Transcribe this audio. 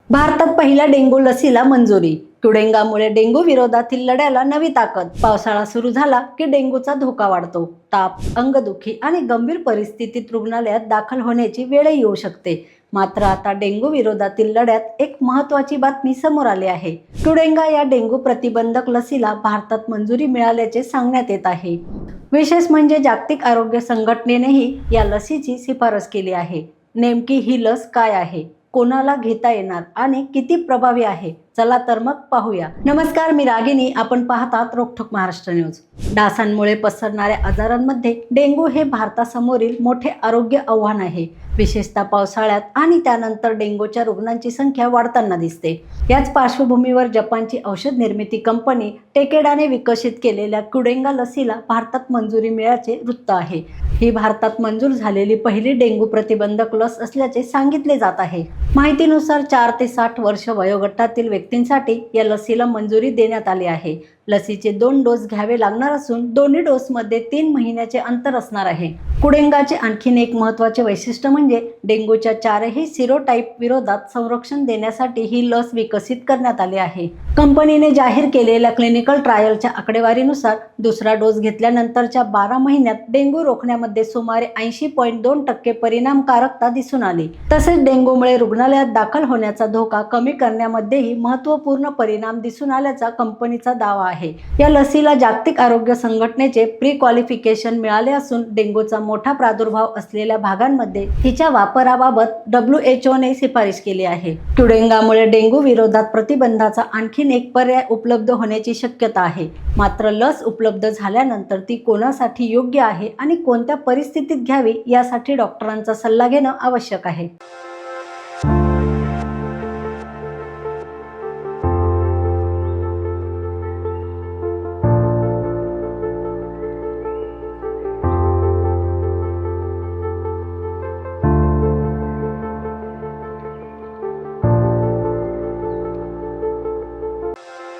भारतात पहिल्या डेंग्यू लसीला मंजुरी. क्युडेंगामुळे डेंग्यू विरोधातील लढ्याला नवी ताकद. पावसाळा सुरू झाला की डेंग्यूचा धोका वाढतो. ताप, अंगदुखी आणि गंभीर परिस्थितीत रुग्णालयात दाखल होण्याची वेळ येऊ शकते. मात्र आता डेंग्यू विरोधातील लढ्यात एक महत्त्वाची बातमी समोर आली आहे. क्युडेंगा या डेंग्यू प्रतिबंधक लसीला भारतात मंजुरी मिळाल्याचे सांगण्यात येत आहे. विशेष म्हणजे जागतिक आरोग्य संघटनेनेही या लसीची शिफारस केली आहे. नेमकी ही लस काय आहे, कोणाला घेता येणार आणि किती प्रभावी आहे, चला तर मग पाहूया. नमस्कार, मी रागिनी. आपण पाहतात रोखोक महाराष्ट्र न्यूज. डासांमुळे पसरणाऱ्या आजारांमध्ये डेंग्यू हे भारतासमोरील मोठे आरोग्य आव्हान आहे. विशेषतः पावसाळ्यात आणि त्यानंतर डेंग्यूच्या रुग्णांची संख्या वाढताना दिसते. याच पार्श्वभूमीवर जपानची औषध निर्मिती कंपनी टेकेडाने विकसित केलेल्या क्युडेंगा लसीला भारतात मंजुरी मिळाल्याचे वृत्त आहे. ही भारतात मंजूर झालेली पहिली डेंग्यू प्रतिबंधक लस असल्याचे सांगितले जात आहे. माहितीनुसार 4 ते 60 वर्ष वयोगटातील व्यक्तींसाठी या लसीला मंजुरी देण्यात आली आहे. लसीचे 2 डोस घ्यावे लागणार असून दोन्ही डोसमध्ये 3 महिन्याचे अंतर असणार आहे. क्युडेंगाचे आणखीन एक महत्त्वाचे वैशिष्ट्य म्हणजे डेंग्यूच्या 4ही सिरोटाईप विरोधात संरक्षण देण्यासाठी ही लस विकसित करण्यात आली आहे. कंपनीने जाहीर केलेल्या क्लिनिकल ट्रायलच्या आकडेवारीनुसार दुसरा डोस घेतल्यानंतरच्या 12 महिन्यात डेंग्यू रोखण्यामध्ये सुमारे 80.2% परिणामकारकता दिसून आली. तसेच डेंग्यूमुळे रुग्णालयात दाखल होण्याचा धोका कमी करण्यामध्येही महत्त्वपूर्ण परिणाम दिसून आल्याचा कंपनीचा दावा आहे. या लसीला जागतिक आरोग्य संघटनेचे प्री क्वालिफिकेशन मिळाले असून डेंग्यूचा मोठा प्रादुर्भाव असलेल्या भागांमध्ये तिच्या वापराबाबत WHO ने शिफारस केली आहे. क्युडेंगामुळे डेंग्यू विरोधात प्रतिबंधाचा आणखीन एक पर्याय उपलब्ध होण्याची शक्यता आहे. मात्र लस उपलब्ध झाल्यानंतर ती कोणासाठी योग्य आहे आणि कोणत्या परिस्थितीत घ्यावी यासाठी डॉक्टरांचा सल्ला घेणं आवश्यक आहे.